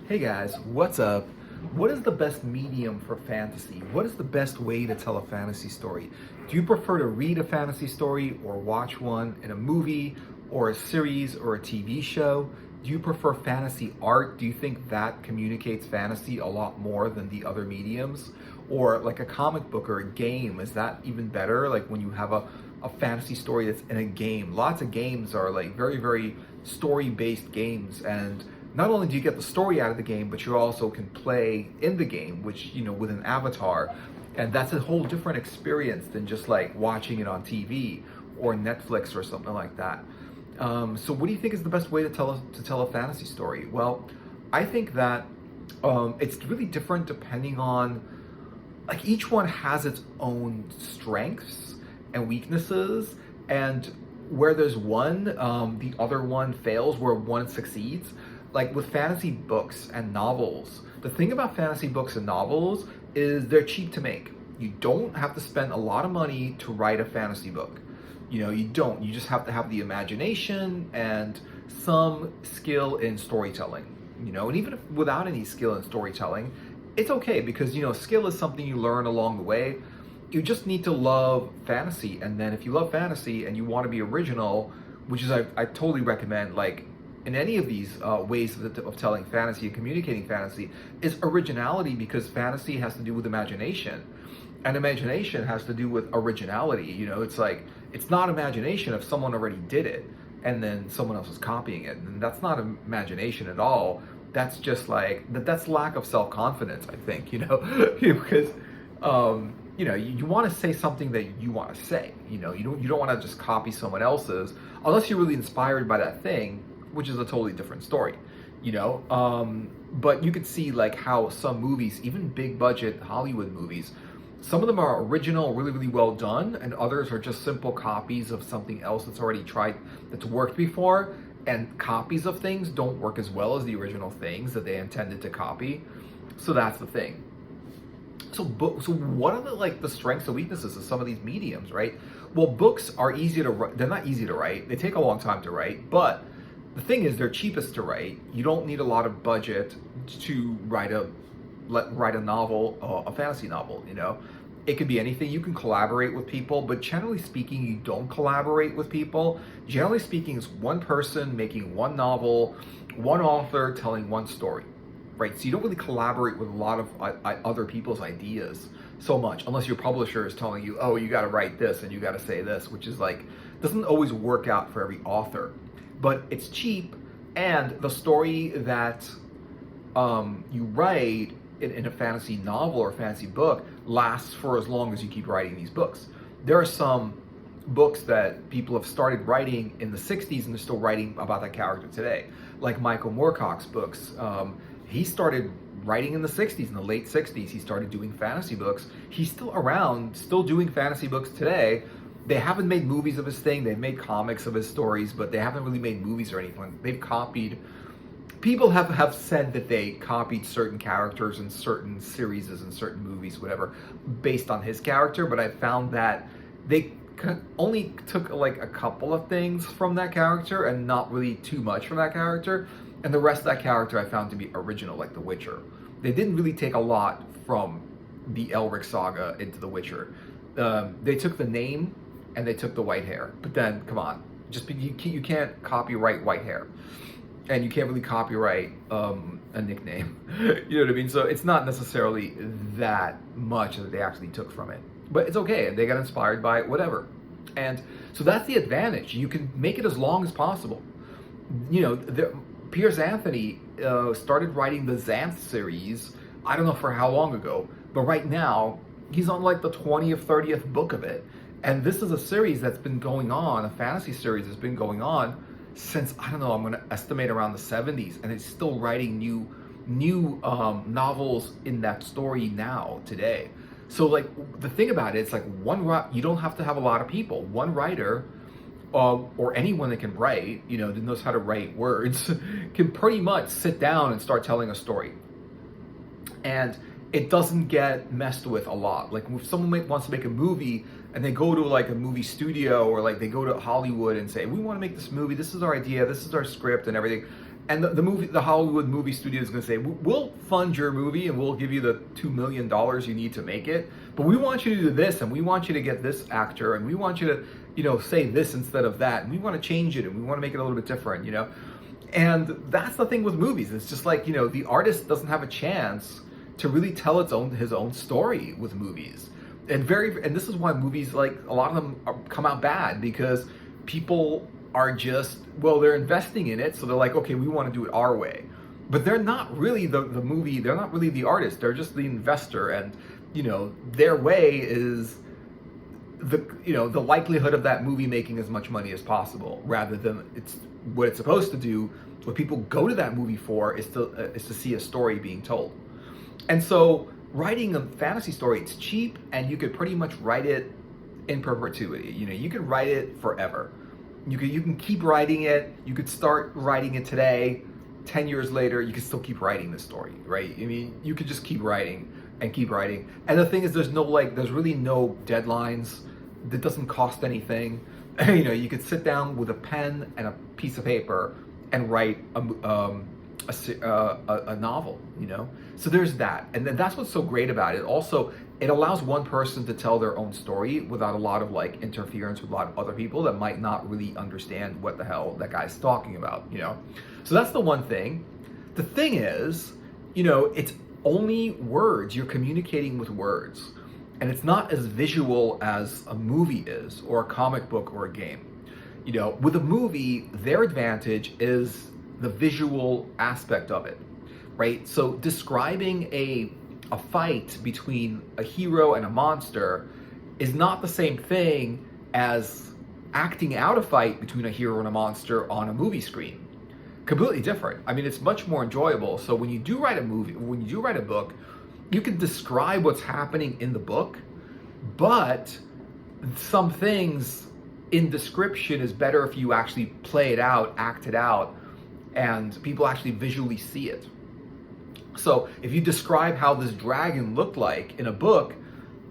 Hey guys, what's up? What is the best medium for fantasy? What is the best way to tell a fantasy story? Do you prefer to read a fantasy story or watch one in a movie or a series or a TV show? Do you prefer fantasy art? Do you think that communicates fantasy a lot more than the other mediums? Or like a comic book or a game, is that even better? Like when you have a fantasy story that's in a game. Lots of games are like very story-based games, and not only do you get the story out of the game, but you also can play in the game, which, with an avatar. And that's a whole different experience than just like watching it on TV or Netflix or something like that. So what do you think is the best way to tell a fantasy story? Well, I think that it's really different depending on, like, each one has its own strengths and weaknesses, and where there's one, the other one fails, where one succeeds. Like with fantasy books and novels, the thing about fantasy books and novels is they're cheap to make. You don't have to spend a lot of money to write a fantasy book. You don't. You just have to have the imagination and some skill in storytelling. And even if without any skill in storytelling, it's okay because, skill is something you learn along the way. You just need to love fantasy. And then if you love fantasy and you want to be original, which is, I totally recommend, like, in any of these ways of telling fantasy and communicating fantasy, is originality, because fantasy has to do with imagination. And imagination has to do with originality. It's like, it's not imagination if someone already did it and then someone else is copying it. And that's not imagination at all. That's just like, that's lack of self-confidence, I think, because, you want to say something that you want to say. You don't want to just copy someone else's, unless you're really inspired by that thing, which is a totally different story, but you could see like how some movies, even big budget Hollywood movies, some of them are original, really well done, and others are just simple copies of something else that's already tried, that's worked before. And copies of things don't work as well as the original things that they intended to copy. So that's the thing. So what are the strengths and weaknesses of some of these mediums, right? Well, books are easy to write. They're not easy to write. They take a long time to write, but the thing is, they're cheapest to write. You don't need a lot of budget to write a novel, a fantasy novel. It could be anything. You can collaborate with people, but generally speaking, you don't collaborate with people. Generally speaking, it's one person making one novel, one author telling one story, right? So you don't really collaborate with a lot of other people's ideas so much, unless your publisher is telling you, oh, you got to write this and you got to say this, which is like, doesn't always work out for every author. But it's cheap, and the story that you write in a fantasy novel or fantasy book lasts for as long as you keep writing these books. There are some books that people have started writing in the 60s and they're still writing about that character today. Like Michael Moorcock's books. He started writing in the 60s, in the late 60s. He started doing fantasy books. He's still around, still doing fantasy books today. They haven't made movies of his thing. They've made comics of his stories, but they haven't really made movies or anything. They've copied. People have said that they copied certain characters in certain series and certain movies, whatever, based on his character. But I found that they only took like a couple of things from that character and not really too much from that character. And the rest of that character I found to be original, like The Witcher. They didn't really take a lot from the Elric saga into The Witcher. They took the name and they took the white hair. But then, come on, you can't copyright white hair. And you can't really copyright a nickname. You know what I mean? So it's not necessarily that much that they actually took from it. But it's okay. They got inspired by it, whatever. And so that's the advantage. You can make it as long as possible. Piers Anthony started writing the Xanth series, I don't know for how long ago, but right now, he's on like the 20th, 30th book of it. And this is a series that's been going on, a fantasy series that's been going on since, I don't know, I'm going to estimate around the 70s, and it's still writing new novels in that story now, today. So like, the thing about it, it's like you don't have to have a lot of people. One writer, or anyone that can write, that knows how to write words, can pretty much sit down and start telling a story. And it doesn't get messed with a lot. Like if someone wants to make a movie and they go to like a movie studio, or like they go to Hollywood and say, we want to make this movie, this is our idea, this is our script and everything. And the Hollywood movie studio is going to say, we'll fund your movie and we'll give you the $2 million you need to make it, but we want you to do this, and we want you to get this actor, and we want you to, say this instead of that, and we want to change it, and we want to make it a little bit different, And that's the thing with movies. It's just like, the artist doesn't have a chance to really tell his own story with movies. And this is why movies, like a lot of them come out bad, because people are just, they're investing in it, so they're like, okay, we want to do it our way. But they're not really the movie, they're not really the artist, they're just the investor, and their way is the likelihood of that movie making as much money as possible, rather than what it's supposed to do. What people go to that movie for is to see a story being told. And so writing a fantasy story, it's cheap, and you could pretty much write it in perpetuity. You could write it forever. You can keep writing it. You could start writing it today. 10 years later, you can still keep writing this story, right? I mean, you could just keep writing and keep writing. And the thing is, there's really no deadlines. That doesn't cost anything. You could sit down with a pen and a piece of paper and write a novel, So there's that. And then that's what's so great about it. Also, it allows one person to tell their own story without a lot of interference with a lot of other people that might not really understand what the hell that guy's talking about, So that's the one thing. The thing is, it's only words. You're communicating with words. And it's not as visual as a movie is, or a comic book, or a game. With a movie, their advantage is the visual aspect of it, right? So describing a fight between a hero and a monster is not the same thing as acting out a fight between a hero and a monster on a movie screen. Completely different. I mean, it's much more enjoyable. So when you do write a movie, when you do write a book, you can describe what's happening in the book, but some things in description is better if you actually play it out, act it out, and people actually visually see it. So if you describe how this dragon looked like in a book,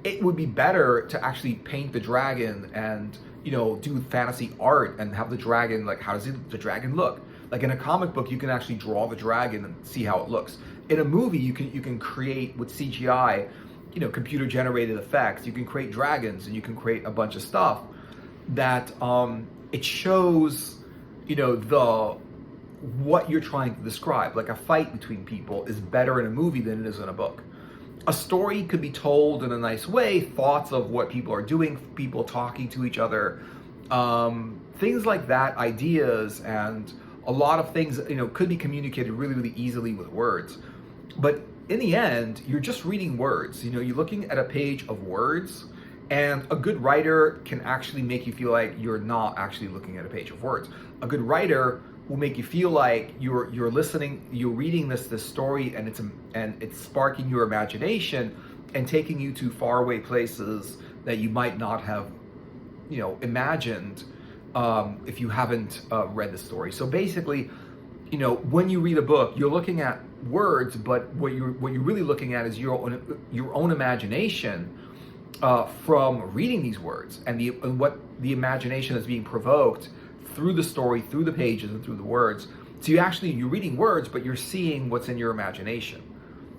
it would be better to actually paint the dragon and, do fantasy art and have the dragon, like, how does the dragon look? Like in a comic book, you can actually draw the dragon and see how it looks. In a movie, you can create with CGI, computer generated effects. You can create dragons, and you can create a bunch of stuff that it shows, what you're trying to describe. Like a fight between people is better in a movie than it is in a book. A story could be told in a nice way, thoughts of what people are doing, people talking to each other, things like that, ideas, and a lot of things, could be communicated really, really easily with words. But in the end, you're just reading words. You're looking at a page of words, and a good writer can actually make you feel like you're not actually looking at a page of words. A good writer will make you feel like you're listening, you're reading this story, and it's sparking your imagination and taking you to faraway places that you might not have, imagined if you haven't read the story. So basically, when you read a book, you're looking at words, but what you're really looking at is your own imagination from reading these words, and what the imagination is being provoked through the story, through the pages, and through the words. So you're reading words, but you're seeing what's in your imagination,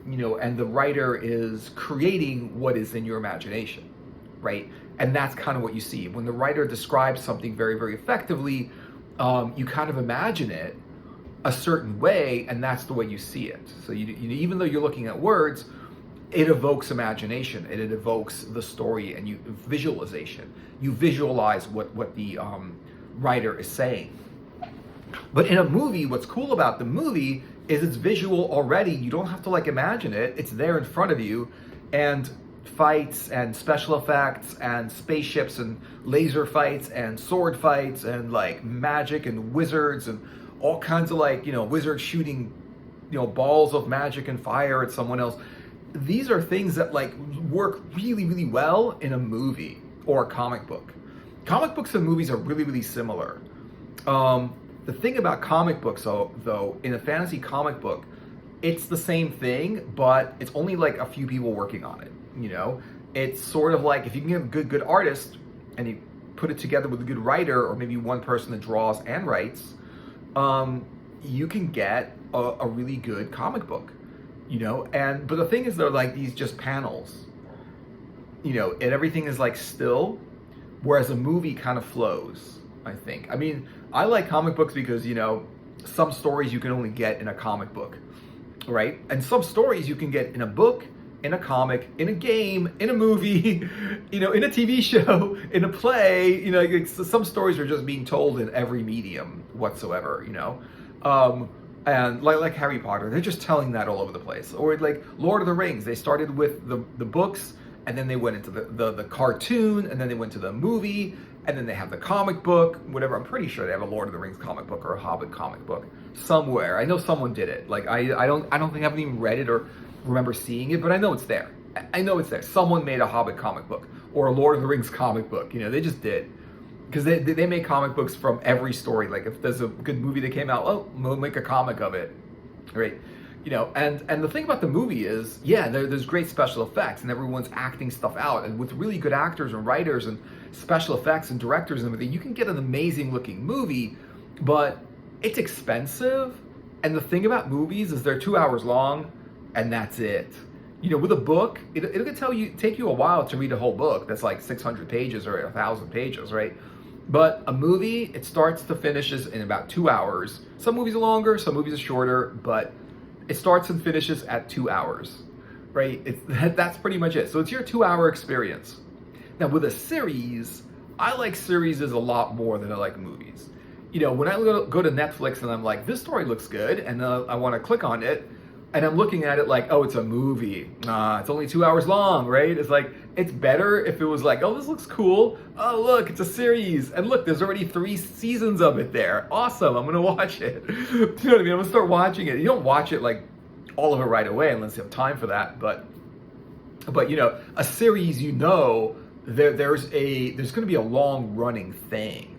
and the writer is creating what is in your imagination, right? And that's kind of what you see. When the writer describes something very, very effectively, you kind of imagine it a certain way, and that's the way you see it. So even though you're looking at words, it evokes imagination, and it evokes the story, and visualization. You visualize what the writer is saying. But in a movie, what's cool about the movie is it's visual already. You don't have to imagine it. It's there in front of you, and fights and special effects and spaceships and laser fights and sword fights and magic and wizards and all kinds of wizards shooting balls of magic and fire at someone else. These are things that work really, really well in a movie or a comic book. Comic books and movies are really, really similar. The thing about comic books, though, in a fantasy comic book, it's the same thing, but it's only a few people working on it. It's sort of if you can get a good artist and you put it together with a good writer, or maybe one person that draws and writes, you can get a really good comic book, you know. And but the thing is, they're like these just panels, you know, and everything is like still, whereas a movie kind of flows, I think. I mean, I like comic books because, you know, some stories you can only get in a comic book, right? And some stories you can get in a book, in a comic, in a game, in a movie, you know, in a TV show, in a play. You know, like some stories are just being told in every medium whatsoever, you know. And like Harry Potter, they're just telling that all over the place. Or like Lord of the Rings, they started with the books, and then they went into the cartoon, and then they went to the movie, and then they have the comic book, whatever. I'm pretty sure they have a Lord of the Rings comic book or a Hobbit comic book somewhere. I know someone did it. Like I don't think I haven't even read it or remember seeing it, but I know it's there. I know it's there. Someone made a Hobbit comic book or a Lord of the Rings comic book. You know, they just did. Because they make comic books from every story. Like if there's a good movie that came out, oh, we'll make a comic of it, right? You know, and the thing about the movie is, yeah, there's great special effects and everyone's acting stuff out, and with really good actors and writers and special effects and directors and everything, you can get an amazing looking movie, but it's expensive. And the thing about movies is they're 2 hours long, and that's it. You know, with a book, it'll take you a while to read a whole book that's like 600 pages or 1,000 pages, right? But a movie, it starts to finishes in about 2 hours. Some movies are longer, some movies are shorter, but it starts and finishes at 2 hours, right? That's pretty much it. So it's your 2 hour experience. Now with a series, I like series a lot more than I like movies. You know, when I go to Netflix and I'm like, this story looks good, and I want to click on it, and I'm looking at it like, oh, it's a movie. It's only 2 hours long, right? It's like, it's better if it was like, oh, this looks cool. Oh, look, it's a series. And look, there's already 3 seasons of it there. Awesome, I'm gonna watch it. You know what I mean? I'm gonna start watching it. You don't watch it like all of it right away unless you have time for that. But you know, a series, you know, there's gonna be a long running thing.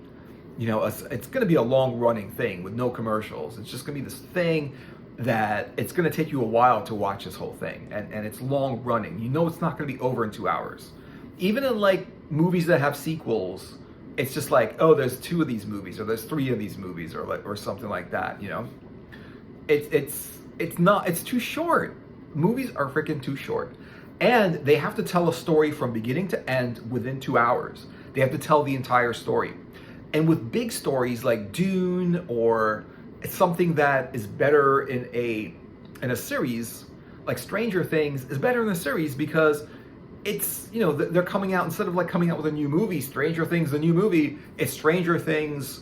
You know, it's gonna be a long running thing with no commercials. It's just gonna be this thing that it's going to take you a while to watch this whole thing, and it's long running. You know it's not going to be over in 2 hours. Even in like movies that have sequels, it's just like, oh, there's 2 of these movies, or there's 3 of these movies, or something like that. You know, it's too short. Movies are freaking too short, and they have to tell a story from beginning to end within 2 hours. They have to tell the entire story, and with big stories like Dune or it's something that is better in a series, like Stranger Things is better in a series because it's, you know, they're coming out, instead of like coming out with a new movie, Stranger Things, the new movie, it's Stranger Things,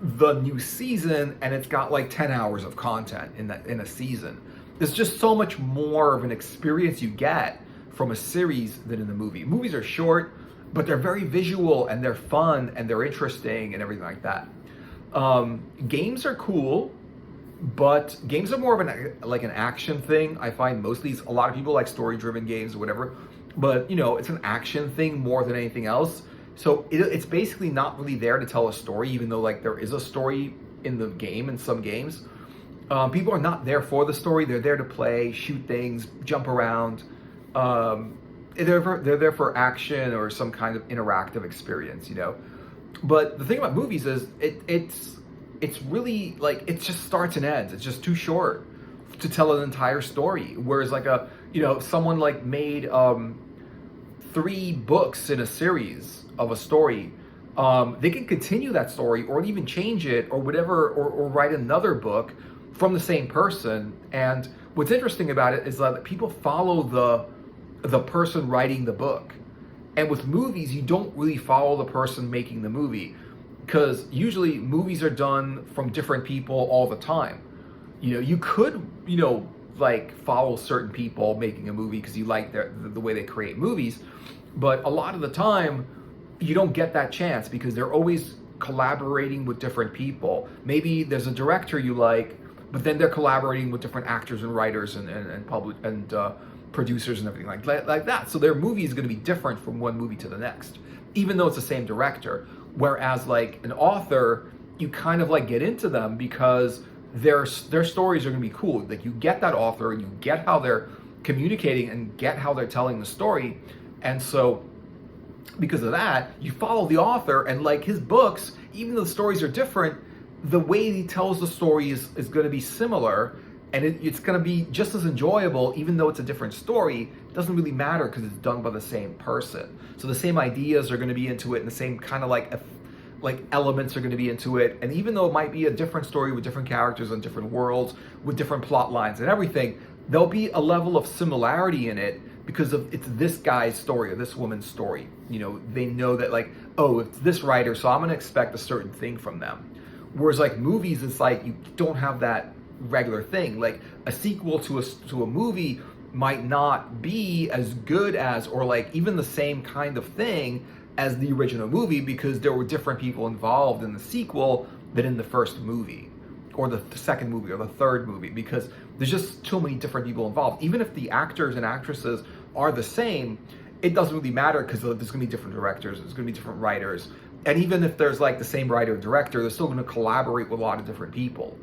the new season, and it's got like 10 hours of content in a season. There's just so much more of an experience you get from a series than in the movie. Movies are short, but they're very visual and they're fun and they're interesting and everything like that. Games are cool, but games are more of an action thing. I find mostly a lot of people like story-driven games or whatever, but you know, it's an action thing more than anything else. So it's basically not really there to tell a story, even though like there is a story in the game in some games. People are not there for the story. They're there to play, shoot things, jump around. They're there for action or some kind of interactive experience, you know. But the thing about movies is it's really like, it just starts and ends. It's just too short to tell an entire story. Whereas like someone like made 3 books in a series of a story, they can continue that story or even change it or whatever, or write another book from the same person. And what's interesting about it is that people follow the person writing the book. And with movies, you don't really follow the person making the movie, because usually movies are done from different people all the time. You know, you could, you know, like follow certain people making a movie because you like the way they create movies, but a lot of the time you don't get that chance because they're always collaborating with different people. Maybe there's a director you like, but then they're collaborating with different actors and writers and producers and everything like that. So their movie is going to be different from one movie to the next, even though it's the same director. Whereas like an author, you kind of like get into them because their stories are going to be cool. Like you get that author and you get how they're communicating and get how they're telling the story. And so because of that, you follow the author, and like his books, even though the stories are different, the way he tells the story is going to be similar, and it's going to be just as enjoyable, even though it's a different story. It doesn't really matter because it's done by the same person. So the same ideas are going to be into it, and the same kind of like elements are going to be into it. And even though it might be a different story with different characters and different worlds with different plot lines and everything, there'll be a level of similarity in it because of it's this guy's story or this woman's story. You know, they know that like, oh, it's this writer, so I'm going to expect a certain thing from them. Whereas like movies, it's like you don't have that regular thing. Like a sequel to a movie might not be as good as, or like even the same kind of thing as the original movie, because there were different people involved in the sequel than in the first movie or the second movie or the third movie, because there's just too many different people involved. Even if the actors and actresses are the same, it doesn't really matter because there's going to be different directors, there's going to be different writers, and even if there's like the same writer or director, they're still going to collaborate with a lot of different people.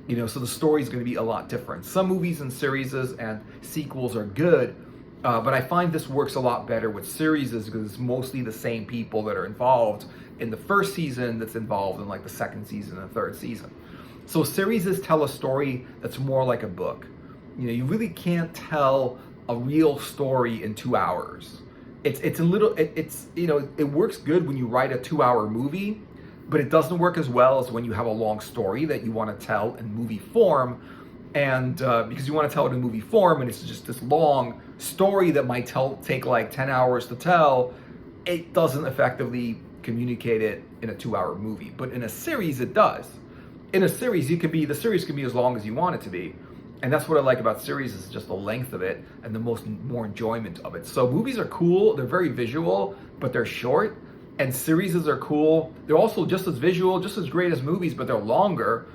You know, so the story is going to be a lot different. Some movies and series and sequels are good, but I find this works a lot better with series because it's mostly the same people that are involved in the first season that's involved in like the second season and third season. So series tell a story that's more like a book. You know, you really can't tell a real story in 2 hours. It's a little, you know, it works good when you write a 2-hour movie, but it doesn't work as well as when you have a long story that you want to tell in movie form. And because you want to tell it in movie form, and it's just this long story that might take like 10 hours to tell, it doesn't effectively communicate it in a 2-hour movie. But in a series, it does. In a series, the series can be as long as you want it to be. And that's what I like about series, is just the length of it and the more enjoyment of it. So movies are cool, they're very visual, but they're short. And series are cool. They're also just as visual, just as great as movies, but they're longer.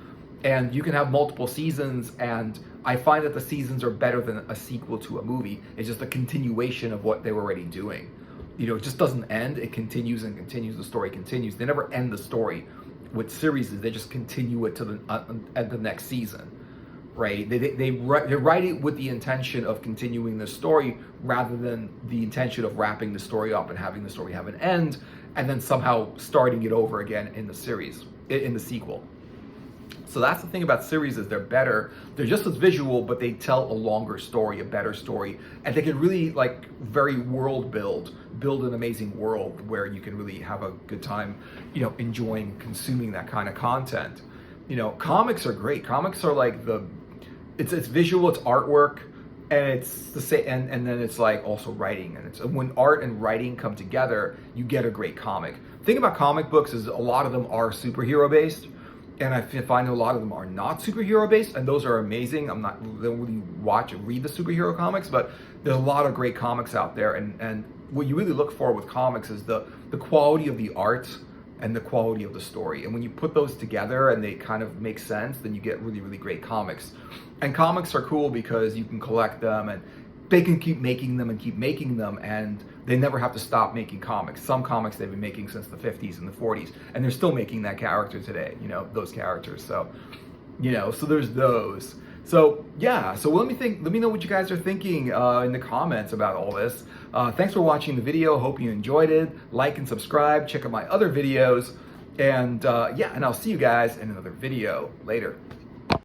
And you can have multiple seasons, and I find that the seasons are better than a sequel to a movie. It's just a continuation of what they were already doing. You know, it just doesn't end, it continues and continues, the story continues. They never end the story. With series, they just continue it to at the next season, right? They write it with the intention of continuing the story rather than the intention of wrapping the story up and having the story have an end and then somehow starting it over again in the series, in the sequel. So that's the thing about series, is they're better. They're just as visual, but they tell a longer story, a better story, and they can really like very world build an amazing world where you can really have a good time, you know, enjoying consuming that kind of content. You know, comics are great. Comics are like it's visual, it's artwork, and it's the same, and then it's like also writing, and it's when art and writing come together, you get a great comic. The thing about comic books is a lot of them are superhero based. And I find a lot of them are not superhero based, and those are amazing. Don't really watch and read the superhero comics, but there's a lot of great comics out there. And what you really look for with comics is the quality of the art and the quality of the story. And when you put those together and they kind of make sense, then you get really, really great comics. And comics are cool because you can collect them, and they can keep making them, and they never have to stop making comics. Some comics they've been making since the 50s and the 40s, and they're still making that character today, you know, those characters. So, you know, so there's those. So yeah, so let me know what you guys are thinking in the comments about all this. Thanks for watching the video. Hope you enjoyed it. Like and subscribe. Check out my other videos. And yeah, and I'll see you guys in another video later.